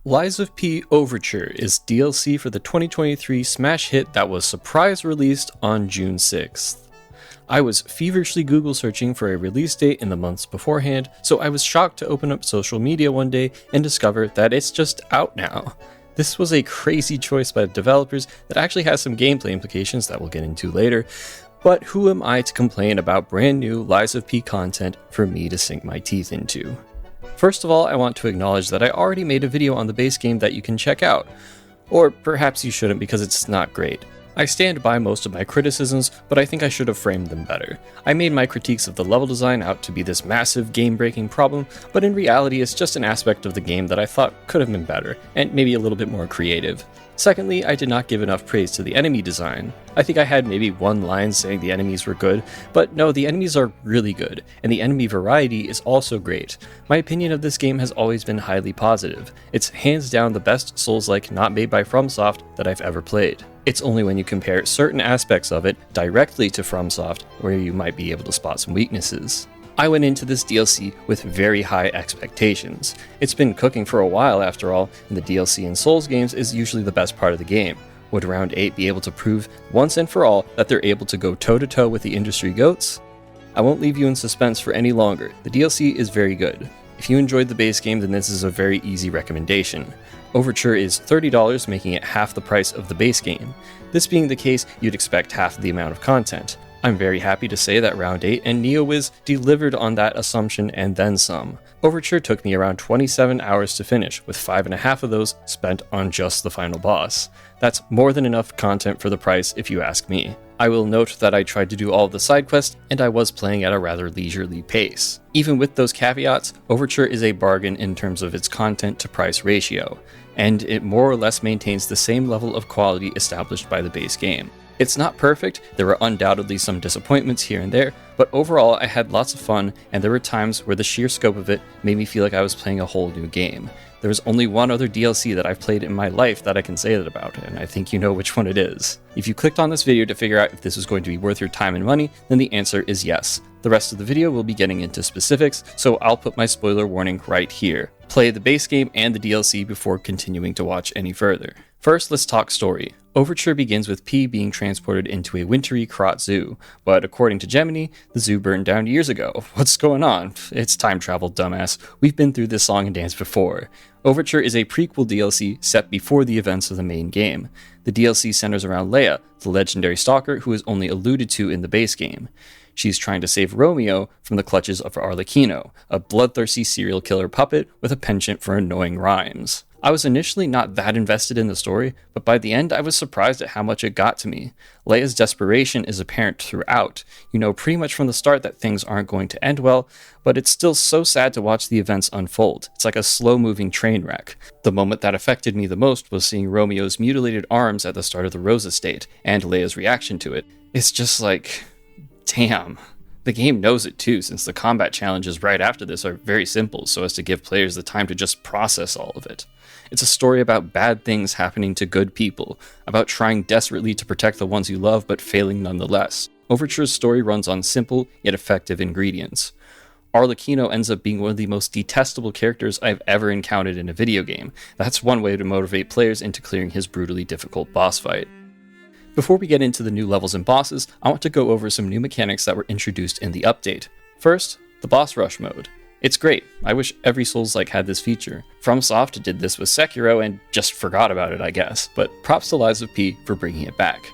Lies of P Overture is DLC for the 2023 smash hit that was surprise released on June 6th. I was feverishly Google searching for a release date in the months beforehand, so I was shocked to open up social media one day and discover that it's just out now. This was a crazy choice by the developers that actually has some gameplay implications that we'll get into later, but who am I to complain about brand new Lies of P content for me to sink my teeth into? First of all, I want to acknowledge that I already made a video on the base game that you can check out. Or perhaps you shouldn't because it's not great. I stand by most of my criticisms, but I think I should have framed them better. I made my critiques of the level design out to be this massive game-breaking problem, but in reality it's just an aspect of the game that I thought could have been better, and maybe a little bit more creative. Secondly, I did not give enough praise to the enemy design. I think I had maybe one line saying the enemies were good, but no, the enemies are really good, and the enemy variety is also great. My opinion of this game has always been highly positive. It's hands down the best Soulslike not made by FromSoft that I've ever played. It's only when you compare certain aspects of it directly to FromSoft where you might be able to spot some weaknesses. I went into this DLC with very high expectations. It's been cooking for a while after all, and the DLC in Souls games is usually the best part of the game. Would Round 8 be able to prove once and for all that they're able to go toe-to-toe with the industry goats? I won't leave you in suspense for any longer. The DLC is very good. If you enjoyed the base game, then this is a very easy recommendation. Overture is $30, making it half the price of the base game. This being the case, you'd expect half the amount of content. I'm very happy to say that Round 8 and NeoWiz delivered on that assumption and then some. Overture took me around 27 hours to finish, with 5.5 of those spent on just the final boss. That's more than enough content for the price if you ask me. I will note that I tried to do all of the side quests, and I was playing at a rather leisurely pace. Even with those caveats, Overture is a bargain in terms of its content to price ratio, and it more or less maintains the same level of quality established by the base game. It's not perfect, there were undoubtedly some disappointments here and there, but overall I had lots of fun, and there were times where the sheer scope of it made me feel like I was playing a whole new game. There was only one other DLC that I've played in my life that I can say that about, and I think you know which one it is. If you clicked on this video to figure out if this was going to be worth your time and money, then the answer is yes. The rest of the video will be getting into specifics, so I'll put my spoiler warning right here. Play the base game and the DLC before continuing to watch any further. First, let's talk story. Overture begins with P being transported into a wintry Krat zoo, but according to Gemini, the zoo burned down years ago. What's going on? It's time travel, dumbass. We've been through this song and dance before. Overture is a prequel DLC set before the events of the main game. The DLC centers around Leia, the legendary stalker who is only alluded to in the base game. She's trying to save Romeo from the clutches of Arlecchino, a bloodthirsty serial killer puppet with a penchant for annoying rhymes. I was initially not that invested in the story, but by the end I was surprised at how much it got to me. Leia's desperation is apparent throughout. You know pretty much from the start that things aren't going to end well, but it's still so sad to watch the events unfold. It's like a slow-moving train wreck. The moment that affected me the most was seeing Romeo's mutilated arms at the start of the Rose estate, and Leia's reaction to it. It's just like, damn. The game knows it too, since the combat challenges right after this are very simple so as to give players the time to just process all of it. It's a story about bad things happening to good people, about trying desperately to protect the ones you love but failing nonetheless. Overture's story runs on simple yet effective ingredients. Arlecchino ends up being one of the most detestable characters I've ever encountered in a video game. That's one way to motivate players into clearing his brutally difficult boss fight. Before we get into the new levels and bosses, I want to go over some new mechanics that were introduced in the update. First, the boss rush mode. It's great. I wish every Souls-like had this feature. FromSoft did this with Sekiro and just forgot about it, I guess, but props to Lies of P for bringing it back.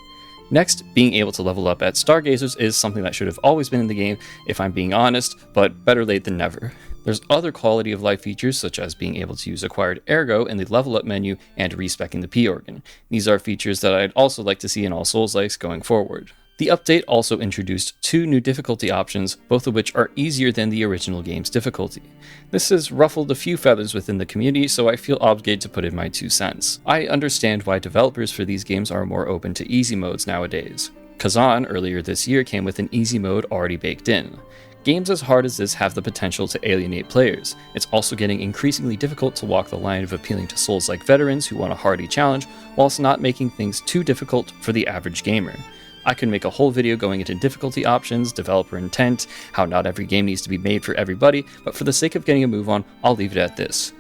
Next, being able to level up at Stargazers is something that should have always been in the game, if I'm being honest, but better late than never. There's other quality of life features, such as being able to use Acquired Ergo in the level up menu and respecking the P organ. These are features that I'd also like to see in all Souls-likes going forward. The update also introduced 2 new difficulty options, both of which are easier than the original game's difficulty. This has ruffled a few feathers within the community, so I feel obligated to put in my 2 cents. I understand why developers for these games are more open to easy modes nowadays. Kazan earlier this year came with an easy mode already baked in. Games as hard as this have the potential to alienate players. It's also getting increasingly difficult to walk the line of appealing to Souls-like veterans who want a hardy challenge, whilst not making things too difficult for the average gamer. I could make a whole video going into difficulty options, developer intent, how not every game needs to be made for everybody, but for the sake of getting a move on, I'll leave it at this.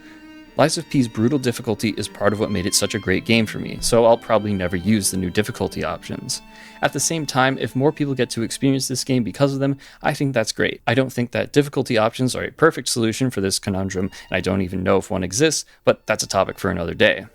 Lies of P's brutal difficulty is part of what made it such a great game for me, so I'll probably never use the new difficulty options. At the same time, if more people get to experience this game because of them, I think that's great. I don't think that difficulty options are a perfect solution for this conundrum, and I don't even know if one exists, but that's a topic for another day.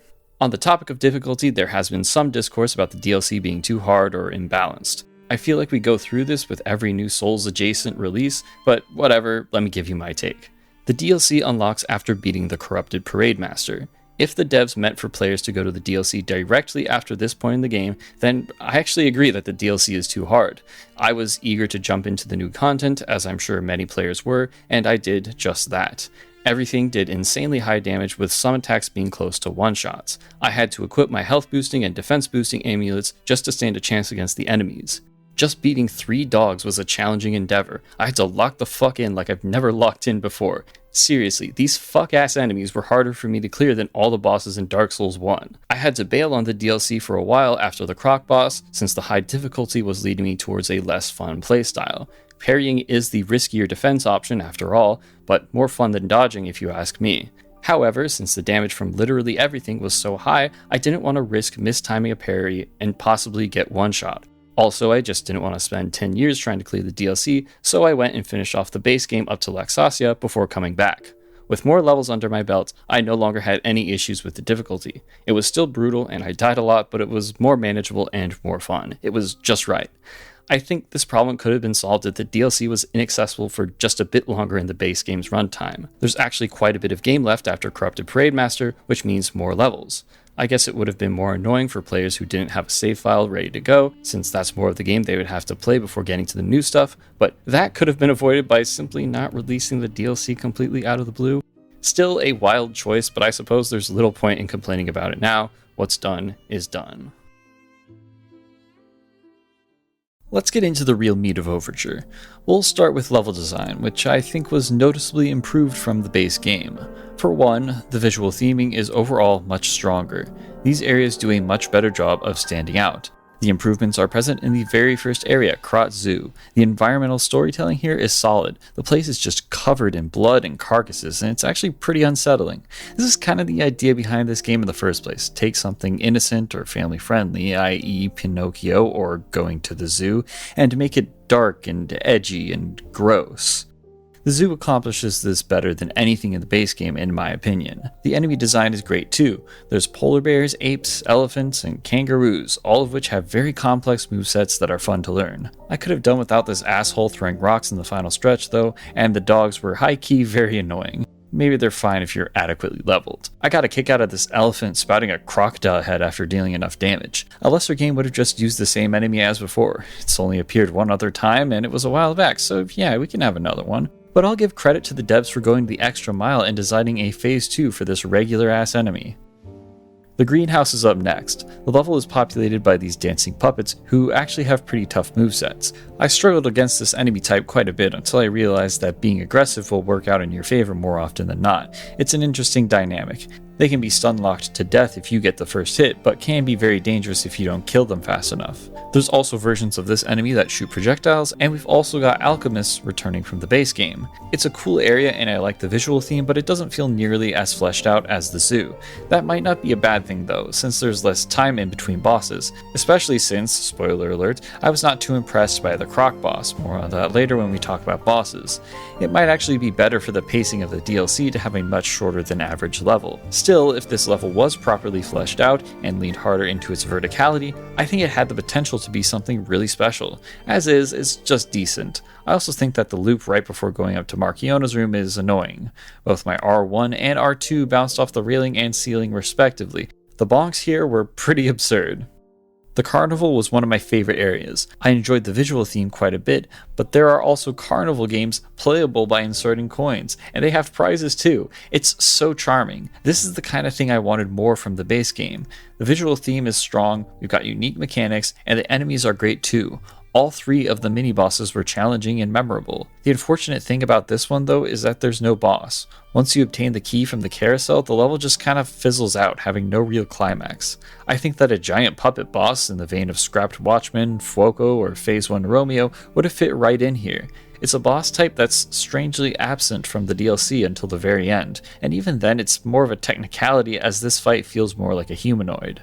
On the topic of difficulty, there has been some discourse about the DLC being too hard or imbalanced. I feel like we go through this with every new Souls-adjacent release, but whatever, let me give you my take. The DLC unlocks after beating the corrupted Parade Master. If the devs meant for players to go to the DLC directly after this point in the game, then I actually agree that the DLC is too hard. I was eager to jump into the new content, as I'm sure many players were, and I did just that. Everything did insanely high damage, with some attacks being close to one-shots. I had to equip my health boosting and defense boosting amulets just to stand a chance against the enemies. Just beating 3 dogs was a challenging endeavor. I had to lock the fuck in like I've never locked in before. Seriously, these fuck-ass enemies were harder for me to clear than all the bosses in Dark Souls 1. I had to bail on the DLC for a while after the Croc boss, since the high difficulty was leading me towards a less fun playstyle. Parrying is the riskier defense option after all, but more fun than dodging if you ask me. However, since the damage from literally everything was so high, I didn't want to risk mistiming a parry and possibly get one-shot. Also, I just didn't want to spend 10 years trying to clear the DLC, so I went and finished off the base game up to Laxasia before coming back. With more levels under my belt, I no longer had any issues with the difficulty. It was still brutal and I died a lot, but it was more manageable and more fun. It was just right. I think this problem could have been solved if the DLC was inaccessible for just a bit longer in the base game's runtime. There's actually quite a bit of game left after Corrupted Parade Master, which means more levels. I guess it would have been more annoying for players who didn't have a save file ready to go, since that's more of the game they would have to play before getting to the new stuff, but that could have been avoided by simply not releasing the DLC completely out of the blue. Still a wild choice, but I suppose there's little point in complaining about it now. What's done is done. Let's get into the real meat of Overture. We'll start with level design, which I think was noticeably improved from the base game. For one, the visual theming is overall much stronger. These areas do a much better job of standing out. The improvements are present in the very first area, Krat Zoo. The environmental storytelling here is solid. The place is just covered in blood and carcasses, and it's actually pretty unsettling. This is kind of the idea behind this game in the first place. Take something innocent or family-friendly, i.e. Pinocchio or going to the zoo, and make it dark and edgy and gross. The zoo accomplishes this better than anything in the base game, in my opinion. The enemy design is great too. There's polar bears, apes, elephants, and kangaroos, all of which have very complex movesets that are fun to learn. I could have done without this asshole throwing rocks in the final stretch though, and the dogs were high-key very annoying. Maybe they're fine if you're adequately leveled. I got a kick out of this elephant spouting a crocodile head after dealing enough damage. A lesser game would have just used the same enemy as before. It's only appeared one other time, and it was a while back, so yeah, we can have another one. But I'll give credit to the devs for going the extra mile and designing a phase 2 for this regular-ass enemy. The greenhouse is up next. The level is populated by these dancing puppets who actually have pretty tough movesets. I struggled against this enemy type quite a bit until I realized that being aggressive will work out in your favor more often than not. It's an interesting dynamic. They can be stun-locked to death if you get the first hit, but can be very dangerous if you don't kill them fast enough. There's also versions of this enemy that shoot projectiles, and we've also got alchemists returning from the base game. It's a cool area and I like the visual theme, but it doesn't feel nearly as fleshed out as the zoo. That might not be a bad thing though, since there's less time in between bosses, especially since, spoiler alert, I was not too impressed by the Croc boss. More on that later when we talk about bosses. It might actually be better for the pacing of the DLC to have a much shorter than average level. Still, if this level was properly fleshed out and leaned harder into its verticality, I think it had the potential to be something really special. As is, it's just decent. I also think that the loop right before going up to Marchiona's room is annoying. Both my R1 and R2 bounced off the railing and ceiling respectively. The bonks here were pretty absurd. The carnival was one of my favorite areas. I enjoyed the visual theme quite a bit, but there are also carnival games playable by inserting coins, and they have prizes too. It's so charming. This is the kind of thing I wanted more from the base game. The visual theme is strong, we've got unique mechanics, and the enemies are great too. All 3 of the mini-bosses were challenging and memorable. The unfortunate thing about this one though is that there's no boss. Once you obtain the key from the carousel, the level just kind of fizzles out, having no real climax. I think that a giant puppet boss in the vein of Scrapped Watchmen, Fuoco, or Phase 1 Romeo would have fit right in here. It's a boss type that's strangely absent from the DLC until the very end, and even then it's more of a technicality as this fight feels more like a humanoid.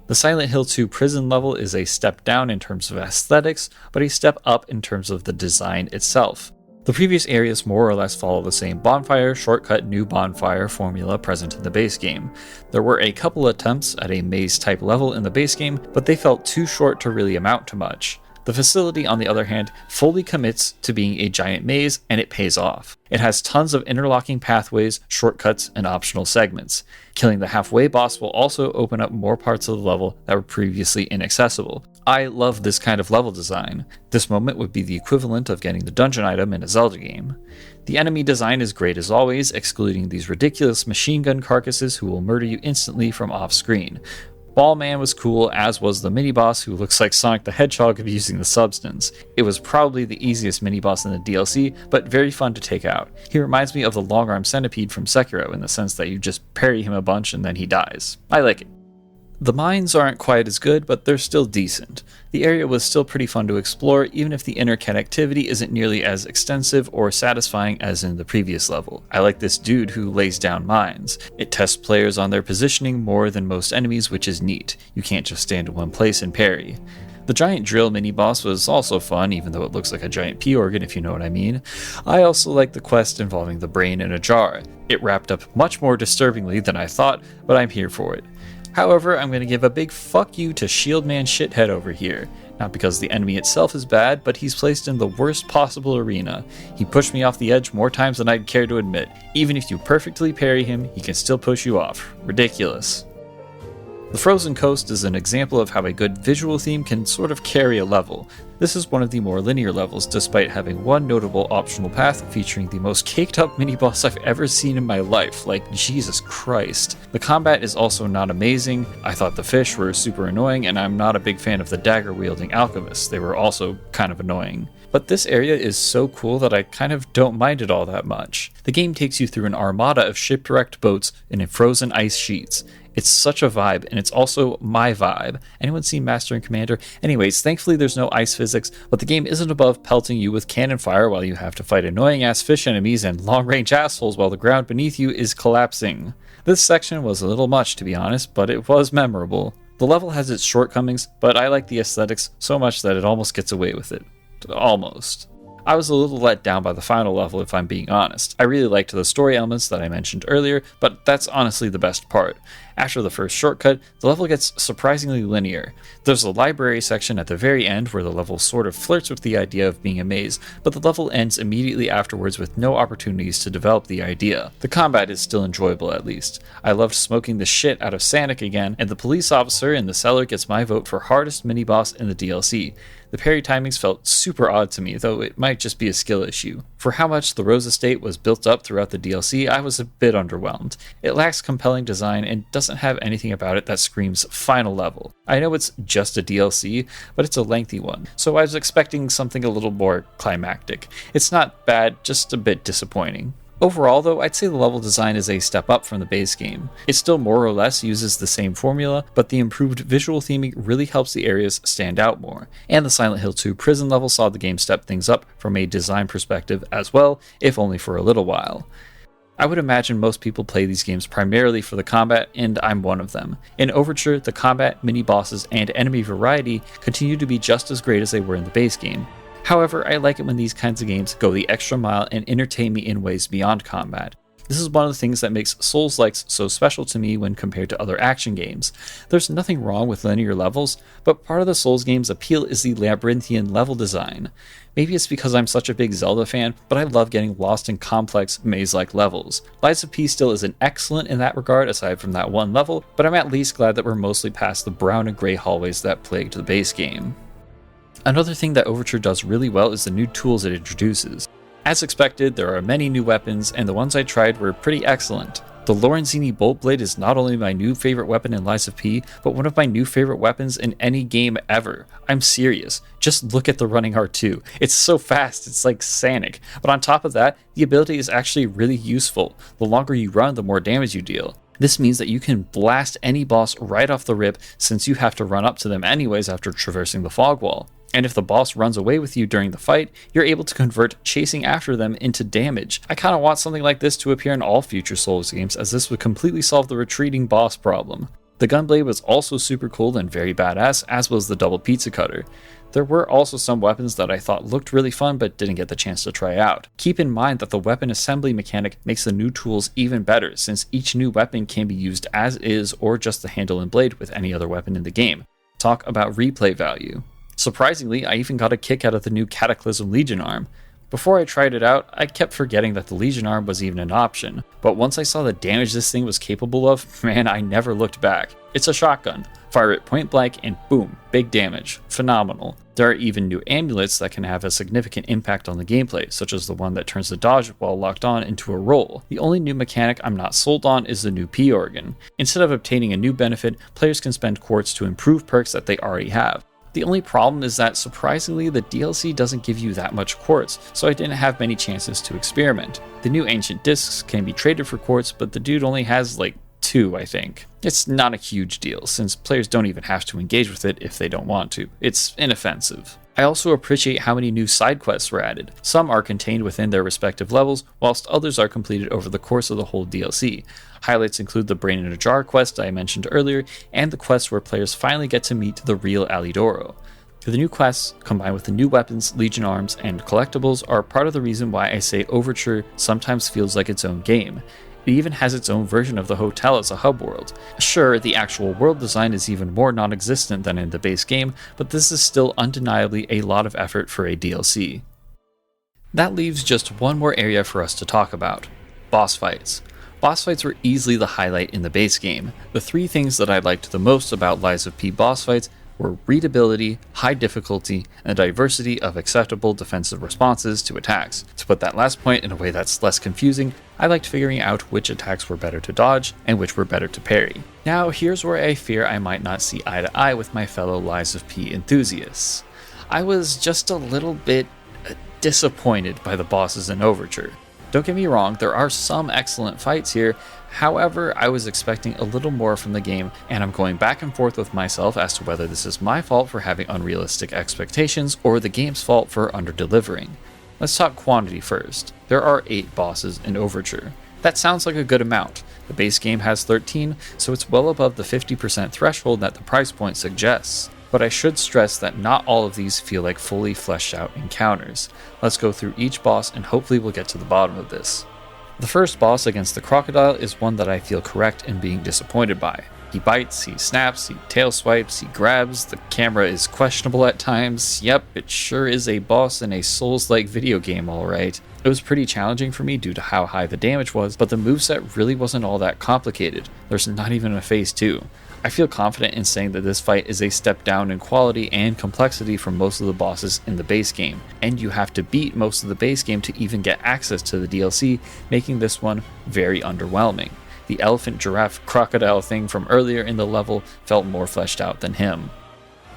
The Silent Hill 2 prison level is a step down in terms of aesthetics, but a step up in terms of the design itself. The previous areas more or less follow the same bonfire, shortcut, new bonfire formula present in the base game. There were a couple attempts at a maze type level in the base game, but they felt too short to really amount to much. The facility, on the other hand, fully commits to being a giant maze, and it pays off. It has tons of interlocking pathways, shortcuts, and optional segments. Killing the halfway boss will also open up more parts of the level that were previously inaccessible. I love this kind of level design. This moment would be the equivalent of getting the dungeon item in a Zelda game. The enemy design is great as always, excluding these ridiculous machine gun carcasses who will murder you instantly from off-screen. Ballman was cool, as was the mini-boss who looks like Sonic the Hedgehog abusing the substance. It was probably the easiest mini-boss in the DLC, but very fun to take out. He reminds me of the long-arm centipede from Sekiro in the sense that you just parry him a bunch and then he dies. I like it. The mines aren't quite as good, but they're still decent. The area was still pretty fun to explore, even if the interconnectivity isn't nearly as extensive or satisfying as in the previous level. I like this dude who lays down mines. It tests players on their positioning more than most enemies, which is neat. You can't just stand in one place and parry. The giant drill mini-boss was also fun, even though it looks like a giant pea organ, if you know what I mean. I also like the quest involving the brain in a jar. It wrapped up much more disturbingly than I thought, but I'm here for it. However, I'm going to give a big fuck you to Shieldman Shithead over here. Not because the enemy itself is bad, but he's placed in the worst possible arena. He pushed me off the edge more times than I'd care to admit. Even if you perfectly parry him, he can still push you off. Ridiculous. The Frozen Coast is an example of how a good visual theme can sort of carry a level. This is one of the more linear levels, despite having one notable optional path featuring the most caked up mini-boss I've ever seen in my life, like Jesus Christ. The combat is also not amazing. I thought the fish were super annoying, and I'm not a big fan of the dagger-wielding alchemists. They were also kind of annoying. But this area is so cool that I kind of don't mind it all that much. The game takes you through an armada of shipwrecked boats and in frozen ice sheets. It's such a vibe, and it's also my vibe. Anyone seen Master and Commander? Anyways, thankfully there's no ice physics, but the game isn't above pelting you with cannon fire while you have to fight annoying-ass fish enemies and long-range assholes while the ground beneath you is collapsing. This section was a little much, to be honest, but it was memorable. The level has its shortcomings, but I like the aesthetics so much that it almost gets away with it. Almost. I was a little let down by the final level if I'm being honest. I really liked the story elements that I mentioned earlier, but that's honestly the best part. After the first shortcut, the level gets surprisingly linear. There's a library section at the very end where the level sort of flirts with the idea of being a maze, but the level ends immediately afterwards with no opportunities to develop the idea. The combat is still enjoyable at least. I loved smoking the shit out of Sanic again, and the police officer in the cellar gets my vote for hardest mini-boss in the DLC. The parry timings felt super odd to me, though it might just be a skill issue. For how much the Rose Estate was built up throughout the DLC, I was a bit underwhelmed. It lacks compelling design and doesn't have anything about it that screams final level. I know it's just a DLC, but it's a lengthy one, so I was expecting something a little more climactic. It's not bad, just a bit disappointing. Overall, though, I'd say the level design is a step up from the base game. It still more or less uses the same formula, but the improved visual theming really helps the areas stand out more. And the Silent Hill 2 prison level saw the game step things up from a design perspective as well, if only for a little while. I would imagine most people play these games primarily for the combat, and I'm one of them. In Overture, the combat, mini-bosses, and enemy variety continue to be just as great as they were in the base game. However, I like it when these kinds of games go the extra mile and entertain me in ways beyond combat. This is one of the things that makes Soulslikes so special to me when compared to other action games. There's nothing wrong with linear levels, but part of the Souls game's appeal is the labyrinthian level design. Maybe it's because I'm such a big Zelda fan, but I love getting lost in complex, maze-like levels. Lies of P still isn't excellent in that regard aside from that one level, but I'm at least glad that we're mostly past the brown and gray hallways that plagued the base game. Another thing that Overture does really well is the new tools it introduces. As expected, there are many new weapons, and the ones I tried were pretty excellent. The Lorenzini Bolt Blade is not only my new favorite weapon in Lies of P, but one of my new favorite weapons in any game ever. I'm serious. Just look at the running R2. It's so fast, it's like Sanic. But on top of that, the ability is actually really useful. The longer you run, the more damage you deal. This means that you can blast any boss right off the rip since you have to run up to them anyways after traversing the fog wall. And if the boss runs away with you during the fight, you're able to convert chasing after them into damage. I kind of want something like this to appear in all future Souls games, as this would completely solve the retreating boss problem. The gunblade was also super cool and very badass, as was the double pizza cutter. There were also some weapons that I thought looked really fun but didn't get the chance to try out. Keep in mind that the weapon assembly mechanic makes the new tools even better, since each new weapon can be used as is or just the handle and blade with any other weapon in the game. Talk about replay value. Surprisingly, I even got a kick out of the new Cataclysm Legion arm. Before I tried it out, I kept forgetting that the Legion arm was even an option, but once I saw the damage this thing was capable of, man, I never looked back. It's a shotgun. Fire it point blank and boom, big damage. Phenomenal. There are even new amulets that can have a significant impact on the gameplay, such as the one that turns the dodge while locked on into a roll. The only new mechanic I'm not sold on is the new P organ. Instead of obtaining a new benefit, players can spend quartz to improve perks that they already have. The only problem is that, surprisingly, the DLC doesn't give you that much quartz, so I didn't have many chances to experiment. The new ancient discs can be traded for quartz, but the dude only has like 2, I think. It's not a huge deal, since players don't even have to engage with it if they don't want to. It's inoffensive. I also appreciate how many new side quests were added. Some are contained within their respective levels, whilst others are completed over the course of the whole DLC. Highlights include the Brain in a Jar quest I mentioned earlier, and the quest where players finally get to meet the real Alidoro. The new quests, combined with the new weapons, Legion arms, and collectibles, are part of the reason why I say Overture sometimes feels like its own game. It even has its own version of the hotel as a hub world. Sure, the actual world design is even more non-existent than in the base game, but this is still undeniably a lot of effort for a DLC. That leaves just one more area for us to talk about: boss fights. Boss fights were easily the highlight in the base game. The 3 things that I liked the most about Lies of P boss fights were readability, high difficulty, and a diversity of acceptable defensive responses to attacks. To put that last point in a way that's less confusing, I liked figuring out which attacks were better to dodge and which were better to parry. Now, here's where I fear I might not see eye to eye with my fellow Lies of P enthusiasts. I was just a little bit disappointed by the bosses in Overture. Don't get me wrong, there are some excellent fights here. However, I was expecting a little more from the game, and I'm going back and forth with myself as to whether this is my fault for having unrealistic expectations or the game's fault for under-delivering. Let's talk quantity first. There are 8 bosses in Overture. That sounds like a good amount. The base game has 13, so it's well above the 50% threshold that the price point suggests. But I should stress that not all of these feel like fully fleshed out encounters. Let's go through each boss and hopefully we'll get to the bottom of this. The first boss against the crocodile is one that I feel correct in being disappointed by. He bites, he snaps, he tail swipes, he grabs, the camera is questionable at times. Yep, it sure is a boss in a Souls-like video game, alright. It was pretty challenging for me due to how high the damage was, but the moveset really wasn't all that complicated. There's not even a phase 2. I feel confident in saying that this fight is a step down in quality and complexity from most of the bosses in the base game, and you have to beat most of the base game to even get access to the DLC, making this one very underwhelming. The elephant, giraffe, crocodile thing from earlier in the level felt more fleshed out than him.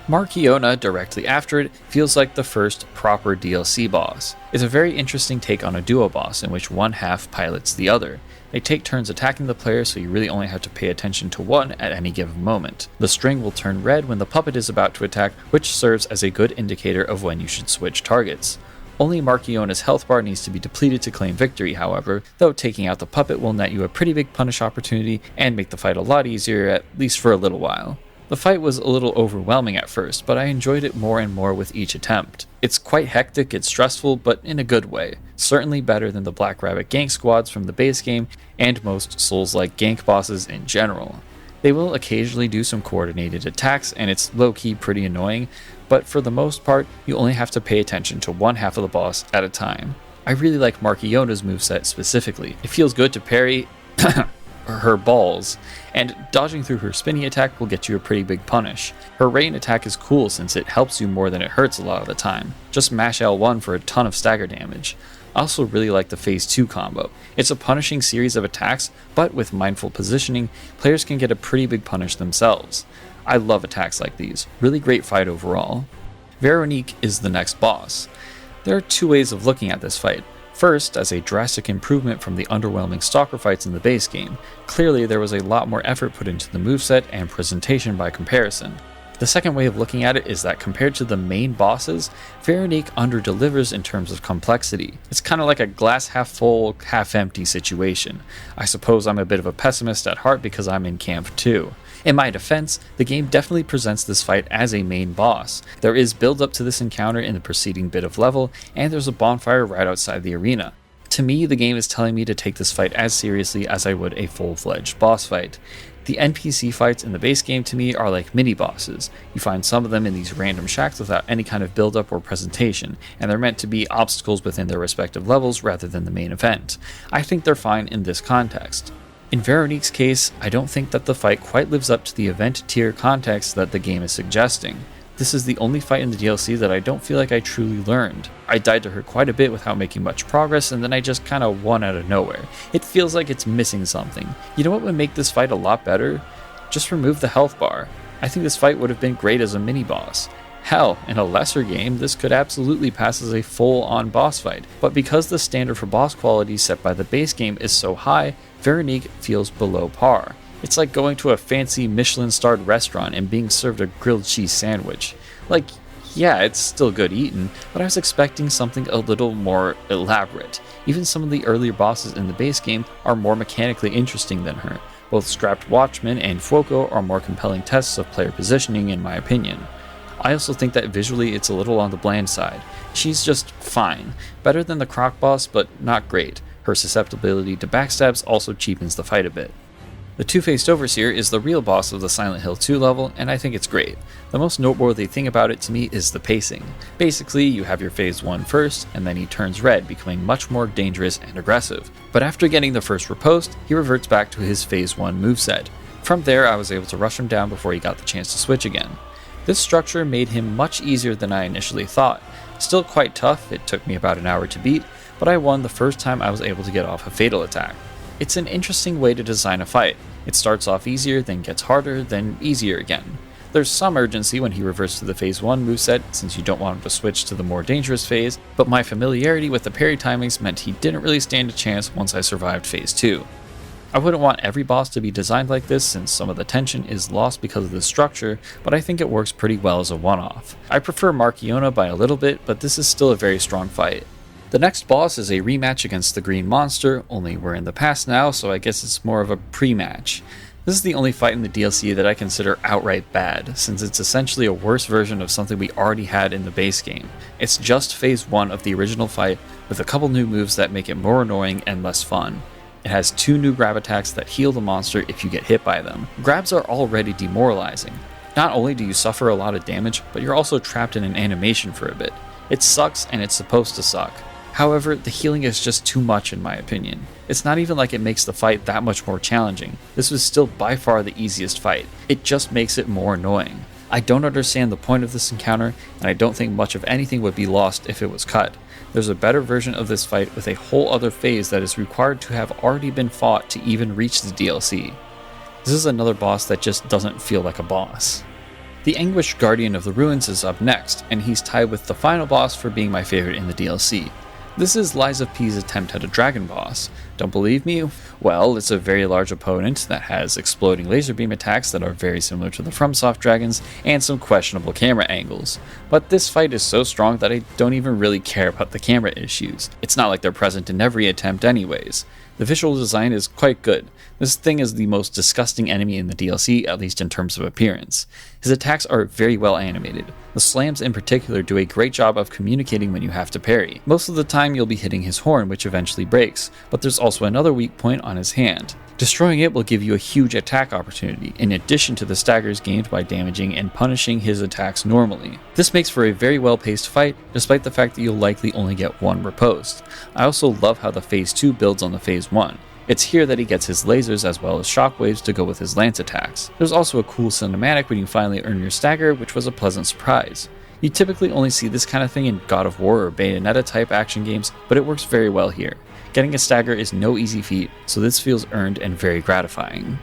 Marchiona, directly after it, feels like the first proper DLC boss. It's a very interesting take on a duo boss in which one half pilots the other. They take turns attacking the player, so you really only have to pay attention to one at any given moment. The string will turn red when the puppet is about to attack, which serves as a good indicator of when you should switch targets. Only Marchiona's health bar needs to be depleted to claim victory, however, though taking out the puppet will net you a pretty big punish opportunity and make the fight a lot easier, at least for a little while. The fight was a little overwhelming at first, but I enjoyed it more and more with each attempt. It's quite hectic and stressful, but in a good way. Certainly better than the Black Rabbit gank squads from the base game, and most Souls-like gank bosses in general. They will occasionally do some coordinated attacks, and it's low-key pretty annoying, but for the most part, you only have to pay attention to one half of the boss at a time. I really like Marchiona's moveset specifically. It feels good to parry her balls, and dodging through her spinny attack will get you a pretty big punish. Her rain attack is cool since it helps you more than it hurts a lot of the time. Just mash L1 for a ton of stagger damage. I also really like the phase 2 combo. It's a punishing series of attacks, but with mindful positioning, players can get a pretty big punish themselves. I love attacks like these. Really great fight overall. Veronique is the next boss. There are 2 ways of looking at this fight. First, as a drastic improvement from the underwhelming stalker fights in the base game. Clearly, there was a lot more effort put into the moveset and presentation by comparison. The second way of looking at it is that compared to the main bosses, Veronique under-delivers in terms of complexity. It's kind of like a glass half-full, half-empty situation. I suppose I'm a bit of a pessimist at heart because I'm in Camp 2. In my defense, the game definitely presents this fight as a main boss. There is build up to this encounter in the preceding bit of level, and there's a bonfire right outside the arena. To me, the game is telling me to take this fight as seriously as I would a full-fledged boss fight. The NPC fights in the base game to me are like mini-bosses. You find some of them in these random shacks without any kind of build-up or presentation, and they're meant to be obstacles within their respective levels rather than the main event. I think they're fine in this context. In Veronique's case, I don't think that the fight quite lives up to the event tier context that the game is suggesting. This is the only fight in the DLC that I don't feel like I truly learned. I died to her quite a bit without making much progress, and then I just kinda won out of nowhere. It feels like it's missing something. You know what would make this fight a lot better? Just remove the health bar. I think this fight would have been great as a mini-boss. Hell, in a lesser game, this could absolutely pass as a full-on boss fight, but because the standard for boss quality set by the base game is so high, Veronique feels below par. It's like going to a fancy Michelin-starred restaurant and being served a grilled cheese sandwich. Like, yeah, it's still good eating, but I was expecting something a little more elaborate. Even some of the earlier bosses in the base game are more mechanically interesting than her. Both Scrapped Watchman and Fuoco are more compelling tests of player positioning in my opinion. I also think that visually it's a little on the bland side. She's just fine. Better than the Croc boss, but not great. Her susceptibility to backstabs also cheapens the fight a bit. The Two-Faced Overseer is the real boss of the Silent Hill 2 level, and I think it's great. The most noteworthy thing about it to me is the pacing. Basically, you have your phase 1 first, and then he turns red, becoming much more dangerous and aggressive. But after getting the first riposte, he reverts back to his phase 1 moveset. From there, I was able to rush him down before he got the chance to switch again. This structure made him much easier than I initially thought. Still quite tough, it took me about an hour to beat, but I won the first time I was able to get off a fatal attack. It's an interesting way to design a fight. It starts off easier, then gets harder, then easier again. There's some urgency when he reverts to the phase 1 moveset, since you don't want him to switch to the more dangerous phase, but my familiarity with the parry timings meant he didn't really stand a chance once I survived phase 2. I wouldn't want every boss to be designed like this since some of the tension is lost because of the structure, but I think it works pretty well as a one-off. I prefer Marchiona by a little bit, but this is still a very strong fight. The next boss is a rematch against the Green Monster, only we're in the past now, so I guess it's more of a pre-match. This is the only fight in the DLC that I consider outright bad, since it's essentially a worse version of something we already had in the base game. It's just phase 1 of the original fight, with a couple new moves that make it more annoying and less fun. It has 2 new grab attacks that heal the monster if you get hit by them. Grabs are already demoralizing. Not only do you suffer a lot of damage, but you're also trapped in an animation for a bit. It sucks, and it's supposed to suck. However, the healing is just too much in my opinion. It's not even like it makes the fight that much more challenging. This was still by far the easiest fight. It just makes it more annoying. I don't understand the point of this encounter, and I don't think much of anything would be lost if it was cut. There's a better version of this fight with a whole other phase that is required to have already been fought to even reach the DLC. This is another boss that just doesn't feel like a boss. The Anguished Guardian of the Ruins is up next, and he's tied with the final boss for being my favorite in the DLC. This is Lies of P's attempt at a dragon boss. Don't believe me? Well, it's a very large opponent that has exploding laser beam attacks that are very similar to the FromSoft dragons, and some questionable camera angles. But this fight is so strong that I don't even really care about the camera issues. It's not like they're present in every attempt anyways. The visual design is quite good. This thing is the most disgusting enemy in the DLC, at least in terms of appearance. His attacks are very well animated. The slams in particular do a great job of communicating when you have to parry. Most of the time you'll be hitting his horn, which eventually breaks, but there's also another weak point on his hand. Destroying it will give you a huge attack opportunity, in addition to the staggers gained by damaging and punishing his attacks normally. This makes for a very well paced fight, despite the fact that you'll likely only get one riposte. I also love how the phase 2 builds on the phase 1. It's here that he gets his lasers as well as shockwaves to go with his lance attacks. There's also a cool cinematic when you finally earn your stagger, which was a pleasant surprise. You typically only see this kind of thing in God of War or Bayonetta type action games, but it works very well here. Getting a stagger is no easy feat, so this feels earned and very gratifying.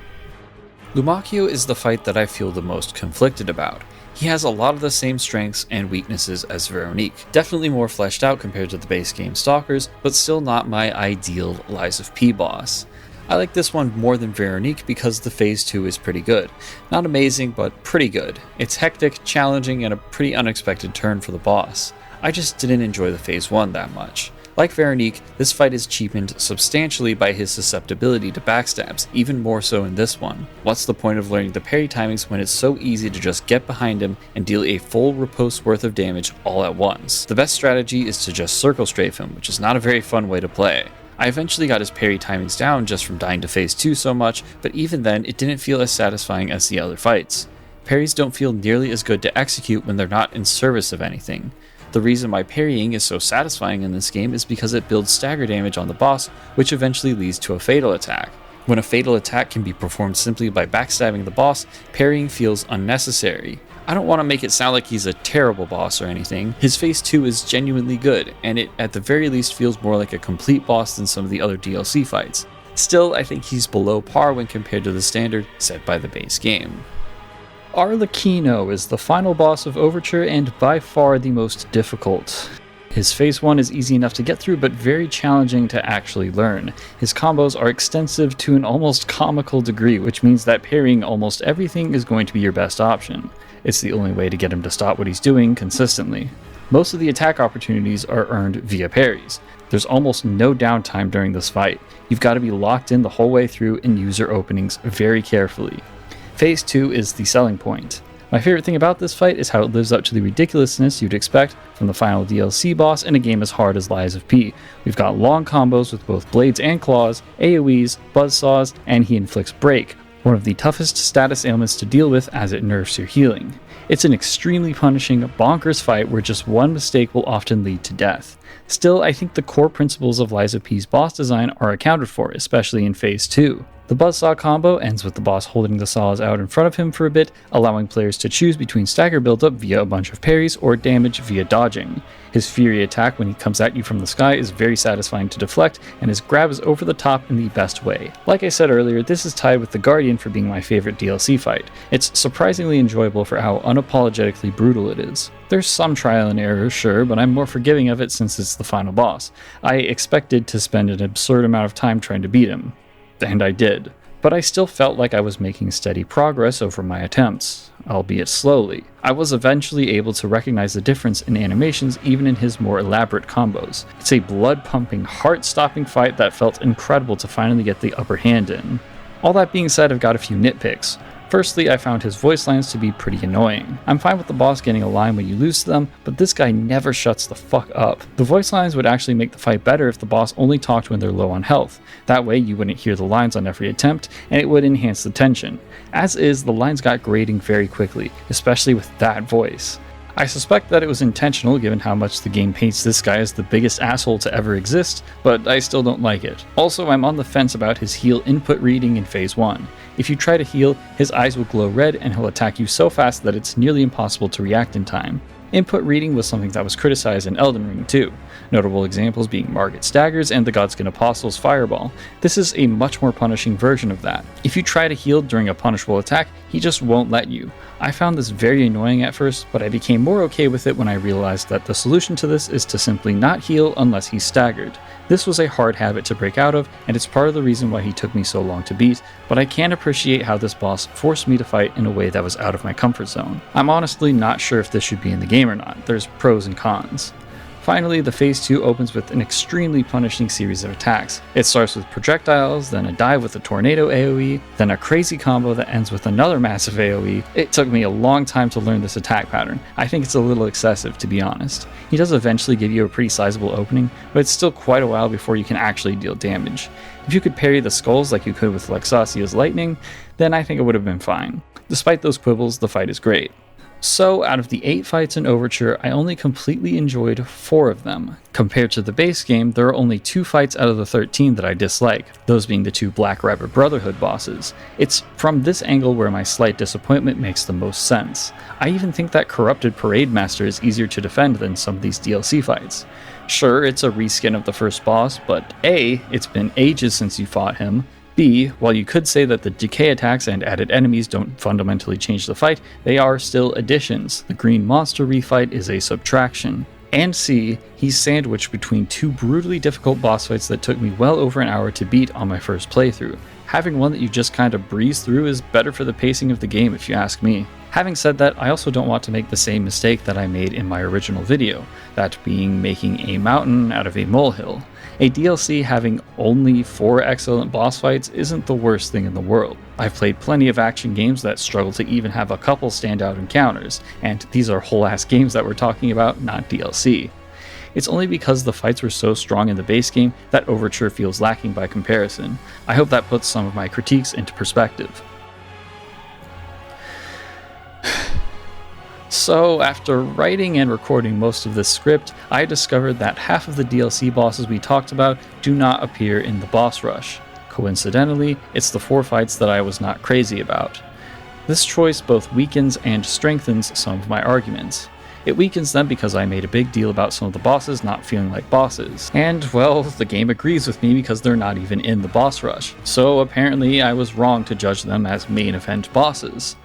Lumakio is the fight that I feel the most conflicted about. He has a lot of the same strengths and weaknesses as Veronique, definitely more fleshed out compared to the base game Stalkers, but still not my ideal Lies of P boss. I like this one more than Veronique because the Phase 2 is pretty good. Not amazing, but pretty good. It's hectic, challenging, and a pretty unexpected turn for the boss. I just didn't enjoy the Phase 1 that much. Like Veronique, this fight is cheapened substantially by his susceptibility to backstabs, even more so in this one. What's the point of learning the parry timings when it's so easy to just get behind him and deal a full riposte worth of damage all at once? The best strategy is to just circle strafe him, which is not a very fun way to play. I eventually got his parry timings down just from dying to Phase 2 so much, but even then it didn't feel as satisfying as the other fights. Parries don't feel nearly as good to execute when they're not in service of anything. The reason why parrying is so satisfying in this game is because it builds stagger damage on the boss, which eventually leads to a fatal attack. When a fatal attack can be performed simply by backstabbing the boss, parrying feels unnecessary. I don't want to make it sound like he's a terrible boss or anything. His Phase 2 is genuinely good, and it at the very least feels more like a complete boss than some of the other DLC fights. Still, I think he's below par when compared to the standard set by the base game. Arlecchino is the final boss of Overture and by far the most difficult. His Phase 1 is easy enough to get through, but very challenging to actually learn. His combos are extensive to an almost comical degree, which means that parrying almost everything is going to be your best option. It's the only way to get him to stop what he's doing consistently. Most of the attack opportunities are earned via parries. There's almost no downtime during this fight. You've got to be locked in the whole way through and use your openings very carefully. Phase 2 is the selling point. My favorite thing about this fight is how it lives up to the ridiculousness you'd expect from the final DLC boss in a game as hard as Lies of P. We've got long combos with both blades and claws, AoEs, buzzsaws, and he inflicts break, one of the toughest status ailments to deal with as it nerfs your healing. It's an extremely punishing, bonkers fight where just one mistake will often lead to death. Still, I think the core principles of Lies of P's boss design are accounted for, especially in Phase 2. The buzzsaw combo ends with the boss holding the saws out in front of him for a bit, allowing players to choose between stagger buildup via a bunch of parries or damage via dodging. His Fury attack when he comes at you from the sky is very satisfying to deflect, and his grab is over the top in the best way. Like I said earlier, this is tied with the Guardian for being my favorite DLC fight. It's surprisingly enjoyable for how unapologetically brutal it is. There's some trial and error, sure, but I'm more forgiving of it since it's the final boss. I expected to spend an absurd amount of time trying to beat him. And I did. But I still felt like I was making steady progress over my attempts, albeit slowly. I was eventually able to recognize the difference in animations even in his more elaborate combos. It's a blood-pumping, heart-stopping fight that felt incredible to finally get the upper hand in. All that being said, I've got a few nitpicks. Firstly, I found his voice lines to be pretty annoying. I'm fine with the boss getting a line when you lose to them, but this guy never shuts the fuck up. The voice lines would actually make the fight better if the boss only talked when they're low on health. That way you wouldn't hear the lines on every attempt, and it would enhance the tension. As is, the lines got grating very quickly, especially with that voice. I suspect that it was intentional given how much the game paints this guy as the biggest asshole to ever exist, but I still don't like it. Also, I'm on the fence about his heal input reading in Phase 1. If you try to heal, his eyes will glow red and he'll attack you so fast that it's nearly impossible to react in time. Input reading was something that was criticized in Elden Ring too, notable examples being Margit's daggers and the Godskin Apostle's fireball. This is a much more punishing version of that. If you try to heal during a punishable attack, he just won't let you. I found this very annoying at first, but I became more okay with it when I realized that the solution to this is to simply not heal unless he's staggered. This was a hard habit to break out of, and it's part of the reason why he took me so long to beat, but I can appreciate how this boss forced me to fight in a way that was out of my comfort zone. I'm honestly not sure if this should be in the game or not. There's pros and cons. Finally, the Phase 2 opens with an extremely punishing series of attacks. It starts with projectiles, then a dive with a tornado AoE, then a crazy combo that ends with another massive AoE. It took me a long time to learn this attack pattern. I think it's a little excessive, to be honest. He does eventually give you a pretty sizable opening, but it's still quite a while before you can actually deal damage. If you could parry the skulls like you could with Lexasia's lightning, then I think it would have been fine. Despite those quibbles, the fight is great. So, out of the 8 fights in Overture, I only completely enjoyed 4 of them. Compared to the base game, there are only 2 fights out of the 13 that I dislike, those being the 2 Black Rabbit Brotherhood bosses. It's from this angle where my slight disappointment makes the most sense. I even think that Corrupted Parade Master is easier to defend than some of these DLC fights. Sure, it's a reskin of the first boss, but A, it's been ages since you fought him. B, while you could say that the decay attacks and added enemies don't fundamentally change the fight, they are still additions. The green monster refight is a subtraction. And C, he's sandwiched between two brutally difficult boss fights that took me well over an hour to beat on my first playthrough. Having one that you just kind of breeze through is better for the pacing of the game if you ask me. Having said that, I also don't want to make the same mistake that I made in my original video, that being making a mountain out of a molehill. A DLC having only 4 excellent boss fights isn't the worst thing in the world. I've played plenty of action games that struggle to even have a couple standout encounters, and these are whole-ass games that we're talking about, not DLC. It's only because the fights were so strong in the base game that Overture feels lacking by comparison. I hope that puts some of my critiques into perspective. So, after writing and recording most of this script, I discovered that half of the DLC bosses we talked about do not appear in the boss rush. Coincidentally, it's the 4 fights that I was not crazy about. This choice both weakens and strengthens some of my arguments. It weakens them because I made a big deal about some of the bosses not feeling like bosses. And, well, the game agrees with me because they're not even in the boss rush. So apparently I was wrong to judge them as main event bosses.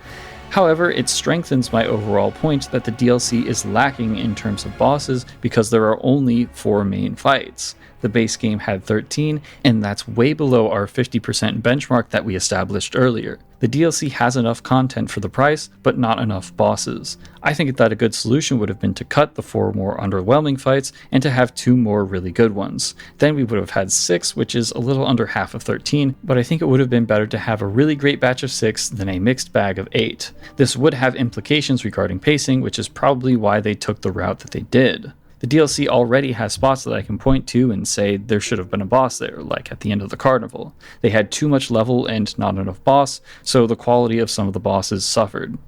However, it strengthens my overall point that the DLC is lacking in terms of bosses because there are only 4 main fights. The base game had 13, and that's way below our 50% benchmark that we established earlier. The DLC has enough content for the price, but not enough bosses. I think that a good solution would have been to cut the 4 more underwhelming fights and to have 2 more really good ones. Then we would have had 6, which is a little under half of 13, but I think it would have been better to have a really great batch of 6 than a mixed bag of 8. This would have implications regarding pacing, which is probably why they took the route that they did. The DLC already has spots that I can point to and say there should have been a boss there, like at the end of the carnival. They had too much level and not enough boss, so the quality of some of the bosses suffered.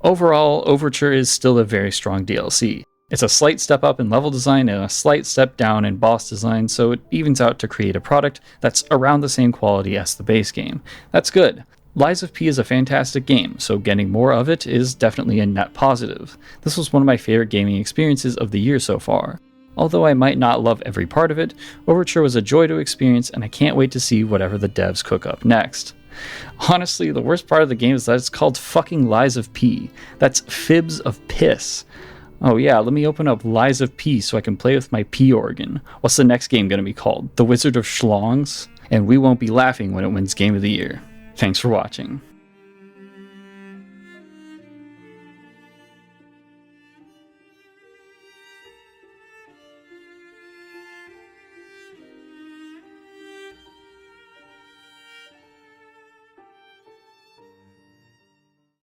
Overall, Overture is still a very strong DLC. It's a slight step up in level design and a slight step down in boss design, so it evens out to create a product that's around the same quality as the base game. That's good. Lies of P is a fantastic game, so getting more of it is definitely a net positive. This was one of my favorite gaming experiences of the year so far. Although I might not love every part of it, Overture was a joy to experience and I can't wait to see whatever the devs cook up next. Honestly, the worst part of the game is that it's called fucking Lies of P. That's fibs of piss. Oh yeah, let me open up Lies of P so I can play with my P organ. What's the next game gonna be called? The Wizard of Schlongs? And we won't be laughing when it wins Game of the Year. Thanks for watching.